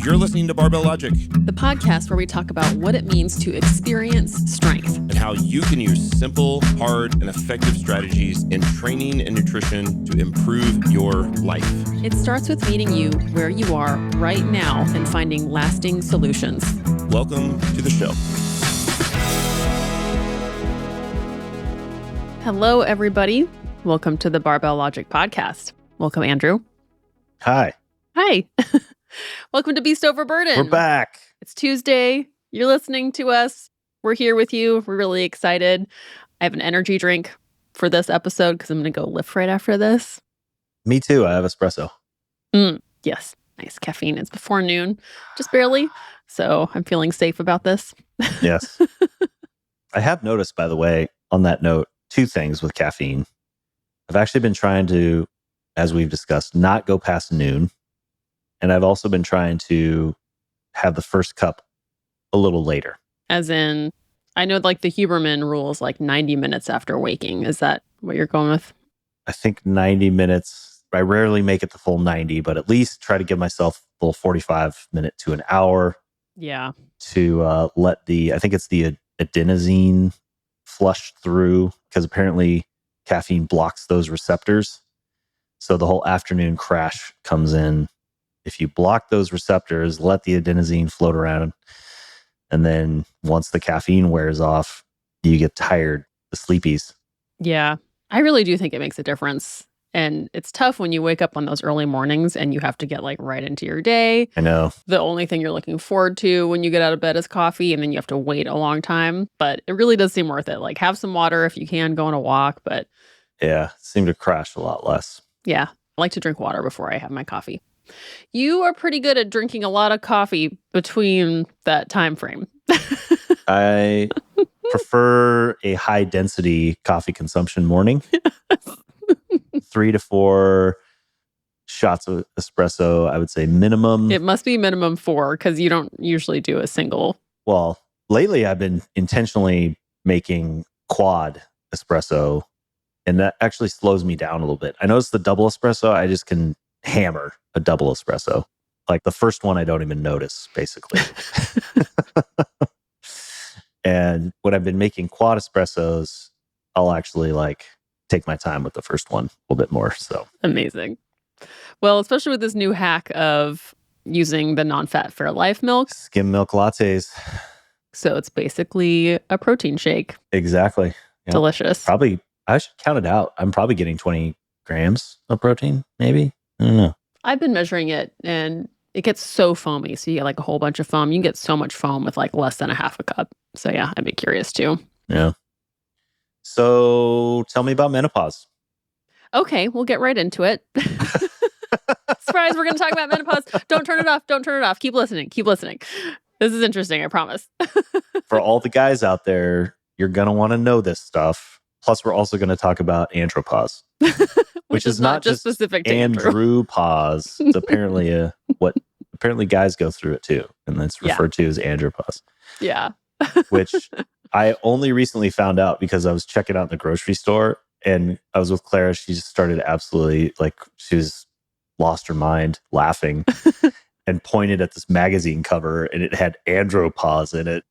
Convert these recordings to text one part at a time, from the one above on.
You're listening to Barbell Logic, the podcast where we talk about what it means to experience strength and how you can use simple, hard, and effective strategies in training and nutrition to improve your life. It starts with meeting you where you are right now and finding lasting solutions. Welcome to the show. Hello, everybody. Welcome to the Barbell Logic podcast. Welcome, Andrew. Hi. Hi. Welcome to Beast Over Burden. We're back. It's Tuesday. You're listening to us. We're here with you. We're really excited. I have an energy drink for this episode because I'm going to go lift right after this. Me too. I have espresso. Yes. Nice caffeine. It's before noon, just barely. So I'm feeling safe about this. Yes. I have noticed, by the way, on that note, two things with caffeine. I've actually been trying to, as we've discussed, not go past noon. And I've also been trying to have the first cup a little later. As in, I know like the Huberman rule is like 90 minutes after waking. Is that what you're going with? I think 90 minutes. I rarely make it the full 90, but at least try to give myself a full 45 minute to an hour. Yeah. To let I think it's the adenosine flush through, because apparently caffeine blocks those receptors. So the whole afternoon crash comes in. If you block those receptors, let the adenosine float around, and then once the caffeine wears off, you get tired, the sleepies. Yeah, I really do think it makes a difference. And it's tough when you wake up on those early mornings and you have to get like right into your day. I know. The only thing you're looking forward to when you get out of bed is coffee, and then you have to wait a long time. But it really does seem worth it. Like have some water if you can, go on a walk. But yeah, seem to crash a lot less. Yeah, I like to drink water before I have my coffee. You are pretty good at drinking a lot of coffee between that time frame. I prefer a high density coffee consumption morning. 3 to 4 shots of espresso, I would say minimum. It must be minimum 4 because you don't usually do a single. Well, lately I've been intentionally making quad espresso, and that actually slows me down a little bit. I notice the double espresso, I just can hammer a double espresso. Like the first one, I don't even notice, basically. And when I've been making quad espressos, I'll actually like take my time with the first one a little bit more. So amazing. Well, especially with this new hack of using the non-fat Fairlife milk. Skim milk lattes. So it's basically a protein shake. Exactly. Yep. Delicious. Probably, I should count it out. I'm probably getting 20 grams of protein, maybe. I don't know. I've been measuring it and it gets so foamy. So you get like a whole bunch of foam. You can get so much foam with like less than a half a cup. So yeah, I'd be curious too. Yeah. So tell me about menopause. Okay, we'll get right into it. Surprise, we're going to talk about menopause. Don't turn it off. Don't turn it off. Keep listening. Keep listening. This is interesting, I promise. For all the guys out there, you're going to want to know this stuff. Plus, we're also going to talk about andropause. Which is not just specific to andropause. It's apparently what guys go through it too. And it's referred to as andropause. Yeah. Which I only recently found out because I was checking out in the grocery store and I was with Clara. She just started absolutely she was lost her mind laughing and pointed at this magazine cover and it had andropause in it.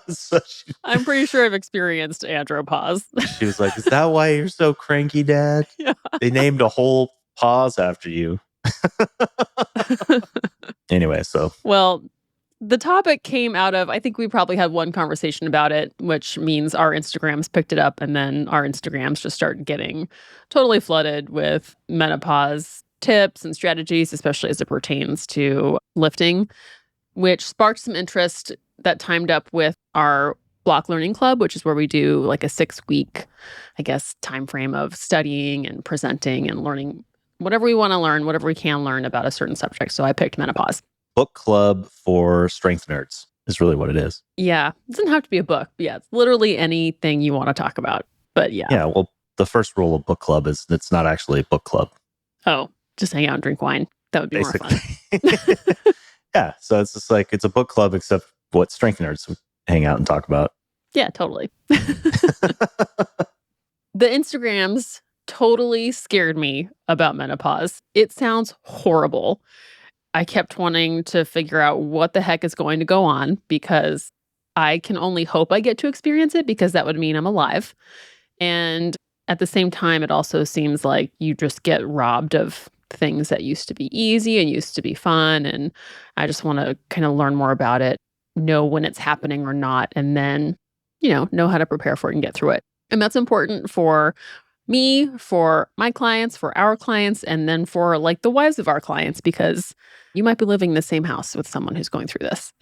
So I'm pretty sure I've experienced andropause. She was like, "Is that why you're so cranky, Dad? Yeah. They named a whole pause after you." Anyway, so. Well, the topic came out of, I think we probably had one conversation about it, which means our Instagrams picked it up and then our Instagrams just started getting totally flooded with menopause tips and strategies, especially as it pertains to lifting, which sparked some interest that timed up with our block learning club, which is where we do like a 6-week, I guess, time frame of studying and presenting and learning whatever we want to learn, whatever we can learn about a certain subject. So I picked menopause. Book club for strength nerds is really what it is. Yeah. It doesn't have to be a book. But yeah, it's literally anything you want to talk about. But yeah. Yeah. Well, the first rule of book club is it's not actually a book club. Oh, just hang out and drink wine. That would be basically more fun. Yeah. So it's just like it's a book club, except what strength nerds would hang out and talk about. Yeah, totally. The Instagrams totally scared me about menopause. It sounds horrible. I kept wanting to figure out what the heck is going to go on because I can only hope I get to experience it because that would mean I'm alive. And at the same time, it also seems like you just get robbed of things that used to be easy and used to be fun. And I just want to kind of learn more about it, know when it's happening or not, and then, know how to prepare for it and get through it. And that's important for me, for my clients, for our clients, and then for like the wives of our clients, because you might be living in the same house with someone who's going through this.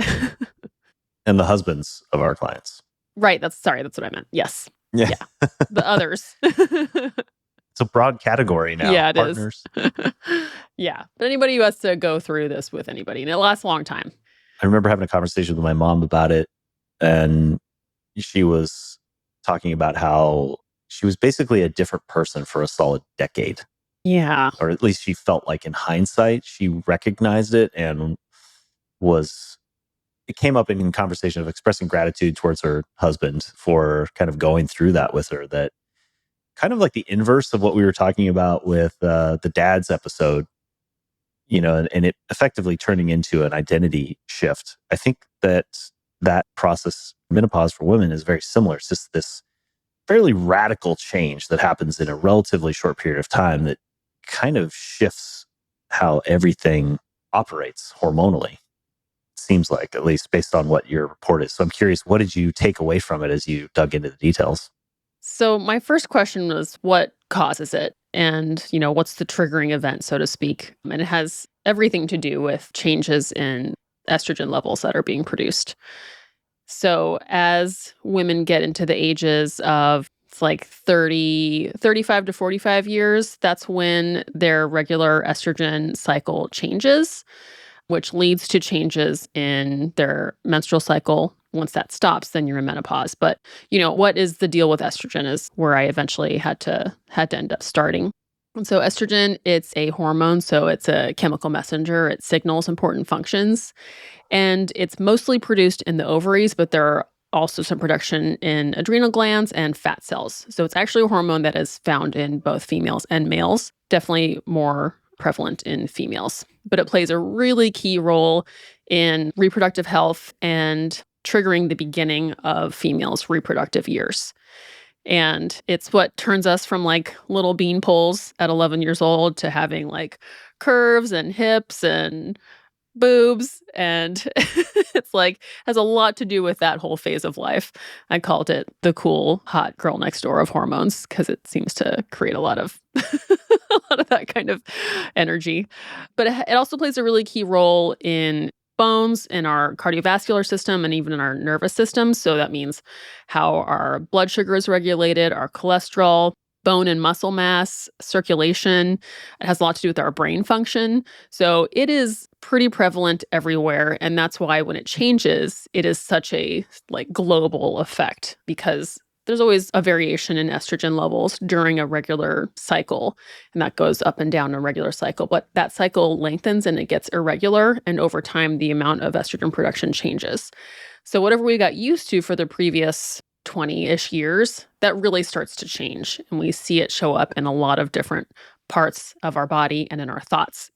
And the husbands of our clients. Right. That's what I meant. Yes. Yeah. Yeah. The others. It's a broad category now. Yeah, it Partners. is. Yeah. But anybody who has to go through this with anybody, and it lasts a long time. I remember having a conversation with my mom about it, and she was talking about how she was basically a different person for a solid decade. Yeah. Or at least she felt like in hindsight, she recognized it and it came up in conversation of expressing gratitude towards her husband for kind of going through that with her, that kind of like the inverse of what we were talking about with the dad's episode, and it effectively turning into an identity shift. I think that process, menopause for women, is very similar. It's just this fairly radical change that happens in a relatively short period of time that kind of shifts how everything operates hormonally. Seems like, at least based on what your report is. So I'm curious, what did you take away from it as you dug into the details? So my first question was what causes it? And, what's the triggering event, so to speak? And it has everything to do with changes in estrogen levels that are being produced. So as women get into the ages of it's like 35 to 45 years, that's when their regular estrogen cycle changes, which leads to changes in their menstrual cycle. Once that stops, then you're in menopause. But, what is the deal with estrogen is where I eventually had to end up starting. And so estrogen, it's a hormone, so it's a chemical messenger. It signals important functions. And it's mostly produced in the ovaries, but there are also some production in adrenal glands and fat cells. So it's actually a hormone that is found in both females and males, definitely more prevalent in females. But it plays a really key role in reproductive health and triggering the beginning of females' reproductive years. And it's what turns us from like little bean poles at 11 years old to having like curves and hips and boobs, and it's like has a lot to do with that whole phase of life. I called it the cool hot girl next door of hormones because it seems to create a lot of a lot of that kind of energy. But it also plays a really key role in bones, in our cardiovascular system, and even in our nervous system. So that means how our blood sugar is regulated, our cholesterol, bone and muscle mass, circulation. It has a lot to do with our brain function. So it is pretty prevalent everywhere. And that's why when it changes, it is such a like global effect because there's always a variation in estrogen levels during a regular cycle. And that goes up and down a regular cycle. But that cycle lengthens and it gets irregular. And over time, the amount of estrogen production changes. So whatever we got used to for the previous 20-ish years, that really starts to change. And we see it show up in a lot of different parts of our body and in our thoughts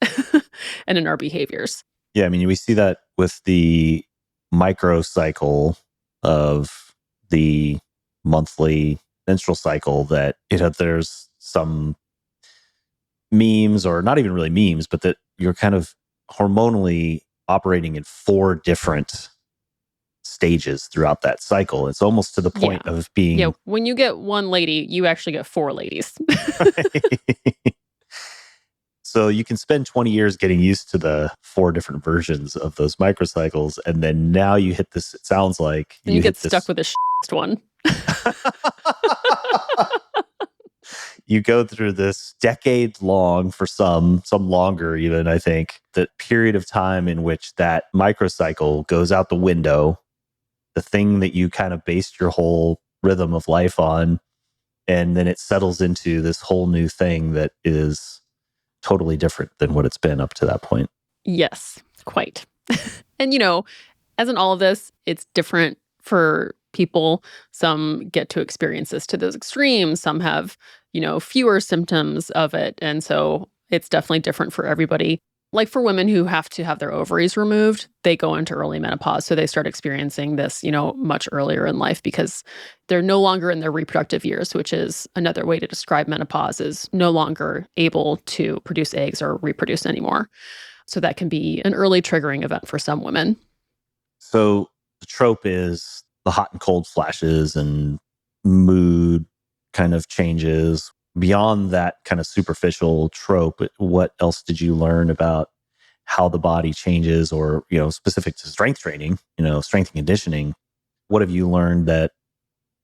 and in our behaviors. Yeah, I mean, we see that with the microcycle of the monthly menstrual cycle that, there's some memes, or not even really memes, but that you're kind of hormonally operating in 4 different stages throughout that cycle. It's almost to the point of being... Yeah, when you get one lady, you actually get 4 ladies. So you can spend 20 years getting used to the 4 different versions of those microcycles, and then now you hit this, it sounds like... And you get stuck with the one. You go through this decade long, for some longer even, I think, the period of time in which that microcycle goes out the window, the thing that you kind of based your whole rhythm of life on, and then it settles into this whole new thing that is totally different than what it's been up to that point. Yes, quite. And, as in all of this, it's different for people. Some get to experience this to those extremes. Some have, fewer symptoms of it. And so it's definitely different for everybody. Like for women who have to have their ovaries removed, they go into early menopause. So they start experiencing this, much earlier in life because they're no longer in their reproductive years, which is another way to describe menopause, is no longer able to produce eggs or reproduce anymore. So that can be an early triggering event for some women. So the trope is the hot and cold flashes and mood kind of changes. Beyond that kind of superficial trope, what else did you learn about how the body changes, or, specific to strength training, strength and conditioning? What have you learned that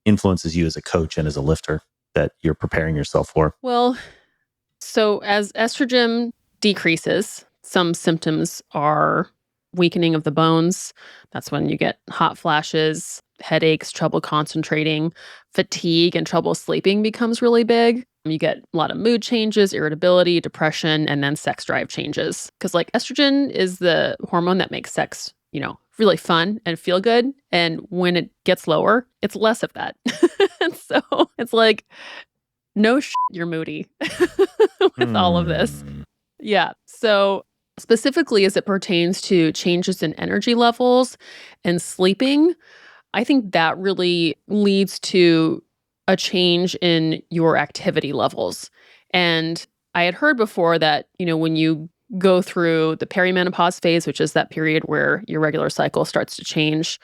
influences you as a coach and as a lifter that you're preparing yourself for? Well, so as estrogen decreases, some symptoms are weakening of the bones. That's when you get hot flashes, headaches, trouble concentrating, fatigue, and trouble sleeping becomes really big. You get a lot of mood changes, irritability, depression, and then sex drive changes. Because like estrogen is the hormone that makes sex, really fun and feel good. And when it gets lower, it's less of that. And so it's like, no you're moody with all of this. Hmm. Yeah. So, specifically as it pertains to changes in energy levels and sleeping, I think that really leads to a change in your activity levels. And I had heard before that, when you go through the perimenopause phase, which is that period where your regular cycle starts to change,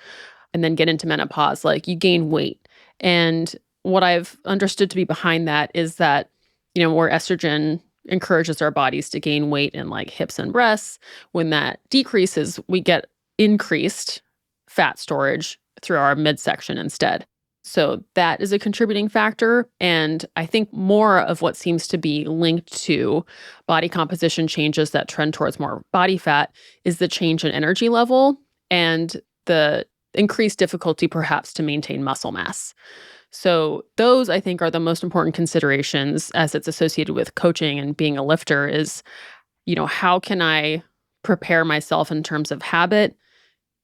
and then get into menopause, like you gain weight. And what I've understood to be behind that is that, where estrogen encourages our bodies to gain weight in like hips and breasts, when that decreases, we get increased fat storage through our midsection instead. So that is a contributing factor. And I think more of what seems to be linked to body composition changes that trend towards more body fat is the change in energy level and the increased difficulty perhaps to maintain muscle mass. So those I think are the most important considerations as it's associated with coaching and being a lifter is, how can I prepare myself in terms of habit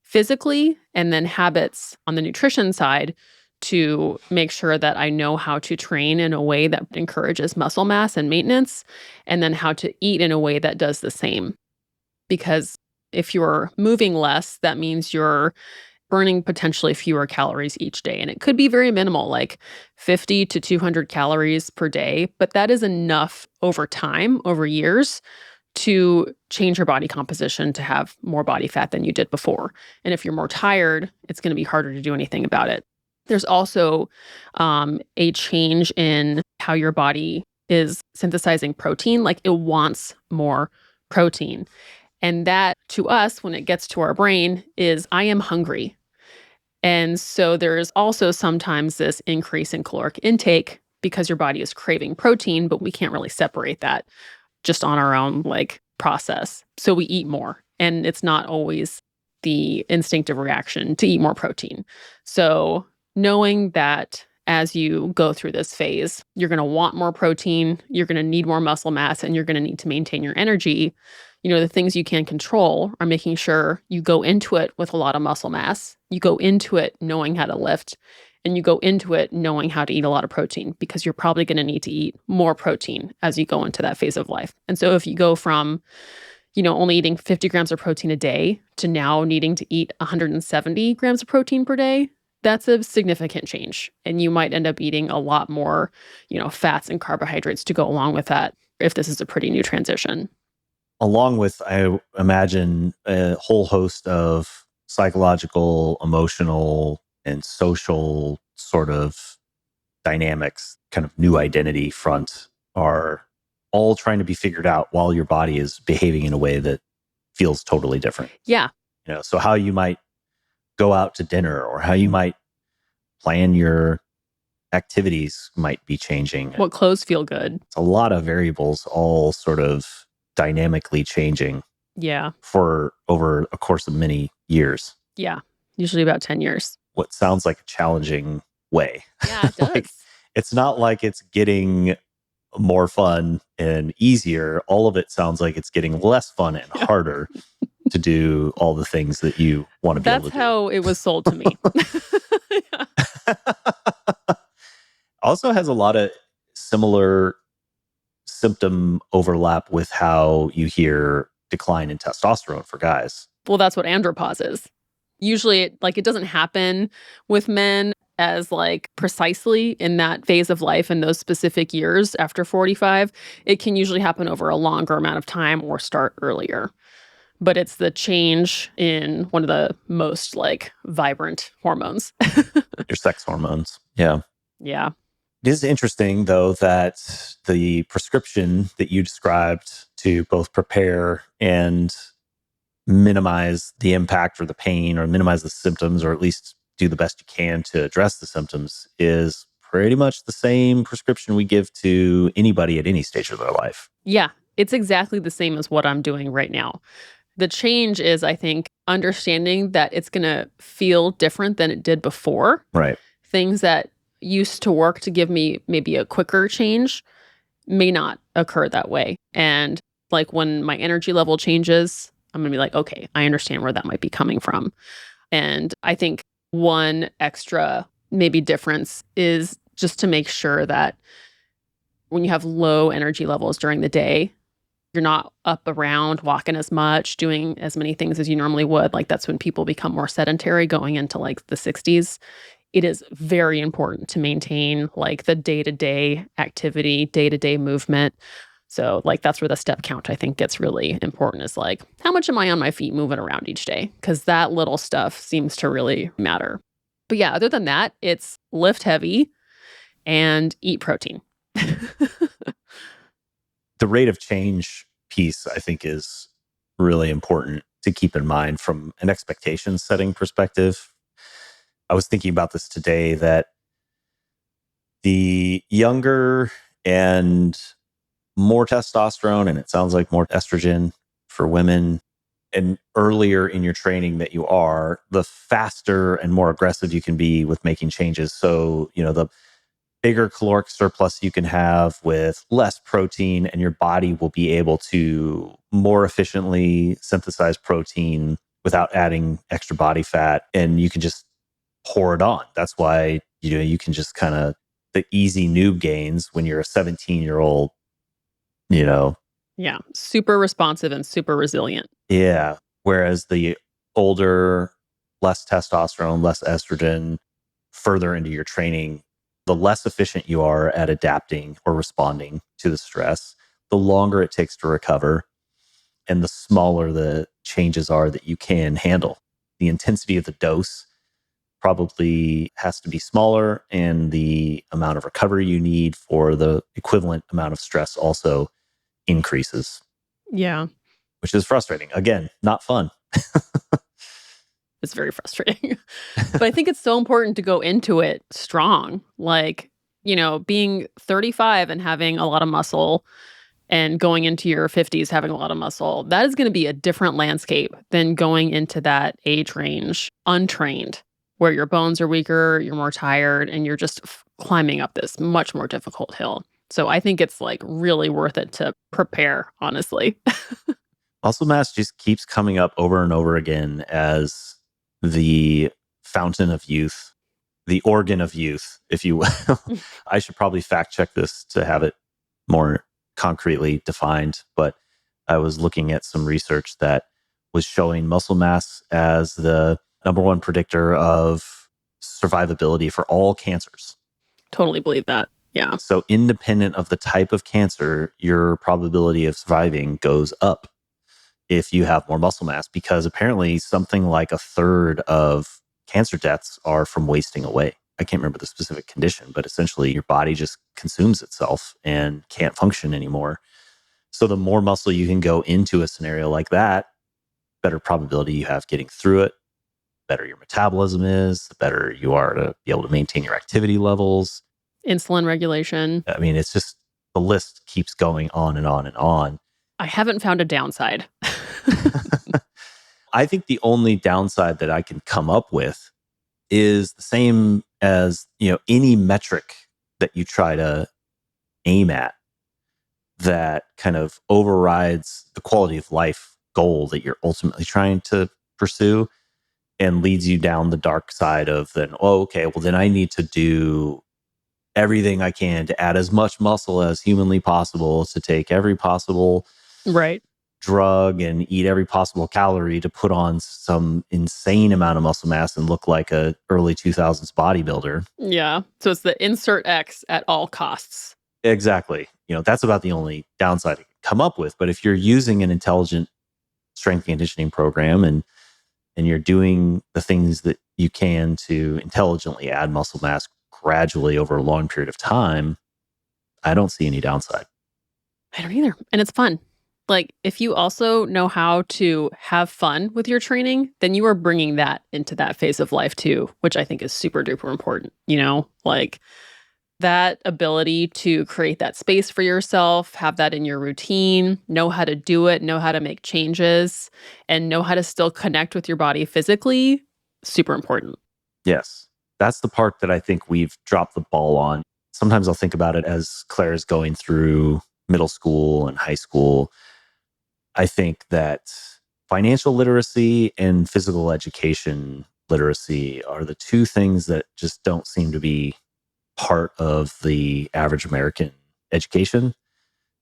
physically and then habits on the nutrition side to make sure that I know how to train in a way that encourages muscle mass and maintenance, and then how to eat in a way that does the same. Because if you're moving less, that means you're burning potentially fewer calories each day. And it could be very minimal, like 50 to 200 calories per day, but that is enough over time, over years, to change your body composition to have more body fat than you did before. And if you're more tired, it's going to be harder to do anything about it. There's also a change in how your body is synthesizing protein, like it wants more protein. And that to us, when it gets to our brain, is I am hungry. And so there's also sometimes this increase in caloric intake because your body is craving protein, but we can't really separate that just on our own process. So we eat more, and it's not always the instinctive reaction to eat more protein. So knowing that as you go through this phase, you're going to want more protein, you're going to need more muscle mass, and you're going to need to maintain your energy. The things you can control are making sure you go into it with a lot of muscle mass. You go into it knowing how to lift, and you go into it knowing how to eat a lot of protein because you're probably going to need to eat more protein as you go into that phase of life. And so if you go from, only eating 50 grams of protein a day to now needing to eat 170 grams of protein per day, that's a significant change. And you might end up eating a lot more, fats and carbohydrates to go along with that if this is a pretty new transition. Along with, I imagine, a whole host of psychological, emotional, and social sort of dynamics, kind of new identity front, are all trying to be figured out while your body is behaving in a way that feels totally different. Yeah. So how you might go out to dinner or how you might plan your activities might be changing. What clothes feel good. It's a lot of variables all sort of dynamically changing. Yeah. For over a course of many years. Yeah. Usually about 10 years. What sounds like a challenging way. Yeah, it does. It's not like it's getting more fun and easier. All of it sounds like it's getting less fun and harder to do all the things that you want to be able to do. That's how it was sold to me. Also has a lot of similar symptom overlap with how you hear decline in testosterone for guys. Well, that's what andropause is. Usually, it doesn't happen with men as precisely in that phase of life in those specific years after 45. It can usually happen over a longer amount of time or start earlier. But it's the change in one of the most vibrant hormones. Your sex hormones. Yeah. Yeah. It is interesting, though, that the prescription that you described to both prepare and minimize the impact or the pain or minimize the symptoms, or at least do the best you can to address the symptoms, is pretty much the same prescription we give to anybody at any stage of their life. Yeah. It's exactly the same as what I'm doing right now. The change is, I think, understanding that it's going to feel different than it did before. Right. Things that used to work to give me maybe a quicker change may not occur that way. And when my energy level changes, I'm going to be like, okay, I understand where that might be coming from. And I think one extra maybe difference is just to make sure that when you have low energy levels during the day, you're not up around walking as much, doing as many things as you normally would. That's when people become more sedentary going into the 60s. It is very important to maintain the day-to-day activity, day-to-day movement. So that's where the step count I think gets really important, is how much am I on my feet moving around each day? Because that little stuff seems to really matter. But yeah, other than that, it's lift heavy and eat protein. The rate of change piece, I think, is really important to keep in mind from an expectation setting perspective. I was thinking about this today, that the younger and more testosterone, and it sounds like more estrogen for women, and earlier in your training that you are, the faster and more aggressive you can be with making changes. So, the bigger caloric surplus you can have with less protein, and your body will be able to more efficiently synthesize protein without adding extra body fat, and you can just pour it on. That's why you can just kind of, the easy noob gains when you're a 17-year-old, Yeah, super responsive and super resilient. yeah. Whereas the older, less testosterone, less estrogen, further into your training, the less efficient you are at adapting or responding to the stress, the longer it takes to recover, and the smaller the changes are that you can handle. The intensity of the dose probably has to be smaller, and the amount of recovery you need for the equivalent amount of stress also increases, Yeah, which is frustrating. Again, not fun. it's very frustrating. But I think it's so important to go into it strong. Being 35 and having a lot of muscle, and going into your 50s having a lot of muscle, that is going to be a different landscape than going into that age range untrained, where your bones are weaker, you're more tired, and you're just climbing up this much more difficult hill. So I think it's really worth it to prepare, honestly. Muscle mass just keeps coming up over and over again as the fountain of youth, the organ of youth, if you will. I should probably fact check this to have it more concretely defined, but I was looking at some research that was showing muscle mass as the number one predictor of survivability for all cancers. Totally believe that. Yeah. So independent of the type of cancer, your probability of surviving goes up if you have more muscle mass, because apparently something like a third of cancer deaths are from wasting away. I can't remember the specific condition, but essentially your body just consumes itself and can't function anymore. So the more muscle you can go into a scenario like that, better probability you have getting through it, better your metabolism is, the better you are to be able to maintain your activity levels. Insulin regulation. I mean, it's just, the list keeps going on and on and on. I haven't found a downside. I think the only downside that I can come up with is the same as, any metric that you try to aim at that kind of overrides the quality of life goal that you're ultimately trying to pursue, and leads you down the dark side of, then, oh, okay, well, then I need to do everything I can to add as much muscle as humanly possible, to take every possible Right. drug and eat every possible calorie to put on some insane amount of muscle mass and look like a early 2000s bodybuilder. Yeah. So it's the insert X at all costs. Exactly. That's about the only downside I can come up with. But if you're using an intelligent strength conditioning program and you're doing the things that you can to intelligently add muscle mass gradually over a long period of time, I don't see any downside. I don't either. And it's fun. Like, if you also know how to have fun with your training, then you are bringing that into that phase of life too, which I think is super duper important. Like that ability to create that space for yourself, have that in your routine, know how to do it, know how to make changes, and know how to still connect with your body physically, super important. Yes. That's the part that I think we've dropped the ball on. Sometimes I'll think about it as Claire's going through middle school and high school. I think that financial literacy and physical education literacy are the two things that just don't seem to be part of the average American education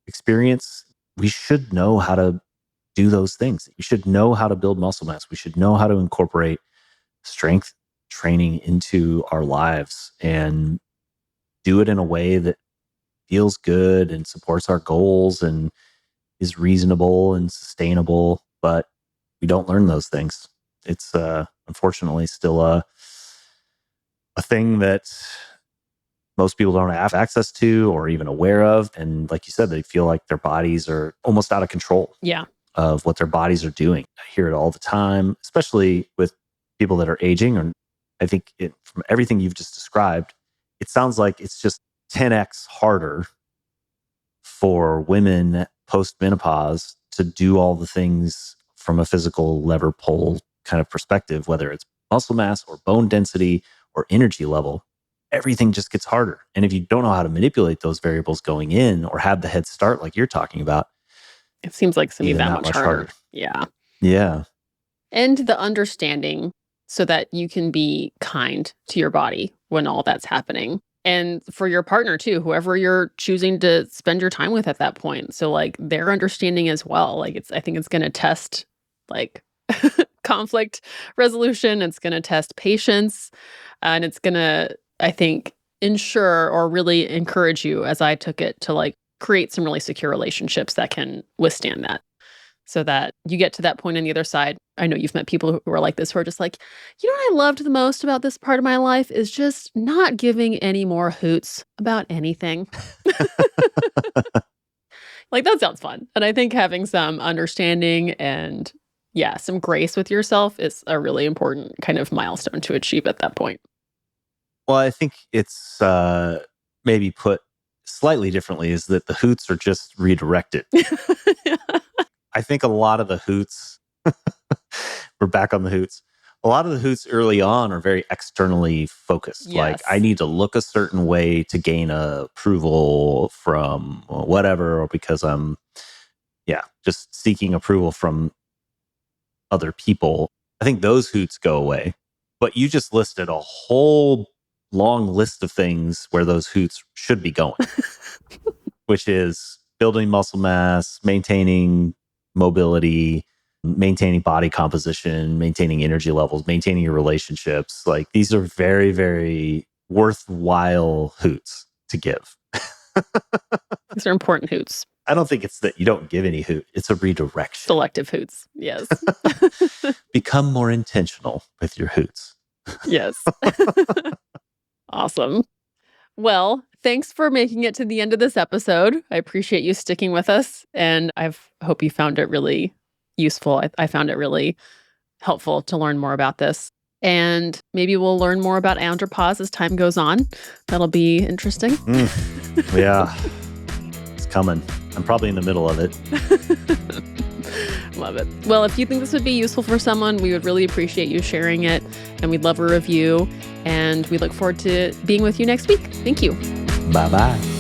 experience. We should know how to do those things. We should know how to build muscle mass. We should know how to incorporate strength training into our lives and do it in a way that feels good and supports our goals and is reasonable and sustainable. But we don't learn those things. It's unfortunately still a thing that most people don't have access to or even aware of. And like you said, they feel like their bodies are almost out of control of what their bodies are doing. I hear it all the time, especially with people that are aging. Or I think from everything you've just described, it sounds like it's just 10x harder for women post-menopause to do all the things from a physical lever pole kind of perspective, whether it's muscle mass or bone density or energy level. Everything just gets harder. And if you don't know how to manipulate those variables going in or have the head start like you're talking about, it seems like it's going to be even that much harder. Yeah. Yeah. And the understanding so that you can be kind to your body when all that's happening. And for your partner too, whoever you're choosing to spend your time with at that point. So like their understanding as well. Like I think it's going to test like conflict resolution. It's going to test patience. And it's going to, I think, ensure or really encourage you, as I took it, to like create some really secure relationships that can withstand that. So that you get to that point on the other side. I know you've met people who are like this, who are just like, what I loved the most about this part of my life is just not giving any more hoots about anything. Like, that sounds fun. And I think having some understanding and, some grace with yourself is a really important kind of milestone to achieve at that point. Well, I think it's maybe put slightly differently is that the hoots are just redirected. I think a lot of the hoots, we're back on the hoots. A lot of the hoots early on are very externally focused. Yes. Like, I need to look a certain way to gain approval from whatever, or because I'm, just seeking approval from other people. I think those hoots go away. But you just listed a whole long list of things where those hoots should be going, which is building muscle mass, maintaining mobility, maintaining body composition, maintaining energy levels, maintaining your relationships. Like, these are very, very worthwhile hoots to give. These are important hoots. I don't think it's that you don't give any hoot. It's a redirection. Selective hoots. Yes. Become more intentional with your hoots. Yes. Awesome. Well, thanks for making it to the end of this episode. I appreciate you sticking with us, and I hope you found it really useful. I found it really helpful to learn more about this. And maybe we'll learn more about andropause as time goes on. That'll be interesting. Yeah. It's coming. I'm probably in the middle of it. Love it. Well, if you think this would be useful for someone, we would really appreciate you sharing it, and we'd love a review. And we look forward to being with you next week. Thank you. Bye-bye.